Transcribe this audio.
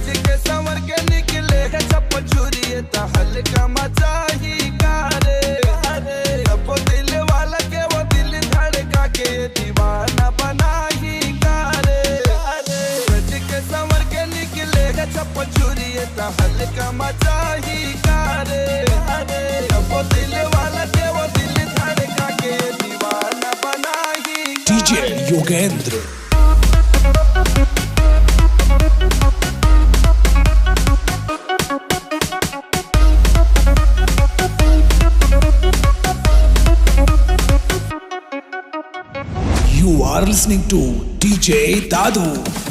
सज के संवर के निकले चप्पल छुरी ता हल्का मचा ही कारे वो दिल वाला के वो दिल धड़का के दीवाना बना ही कारे सज के संवर के निकले चप्पल छुरी ता हल्का मचा ही कारे वो दिल वाला के वो दिल धड़का के दीवाना बना ही DJ Yogendra. You are listening to DJ Dadu.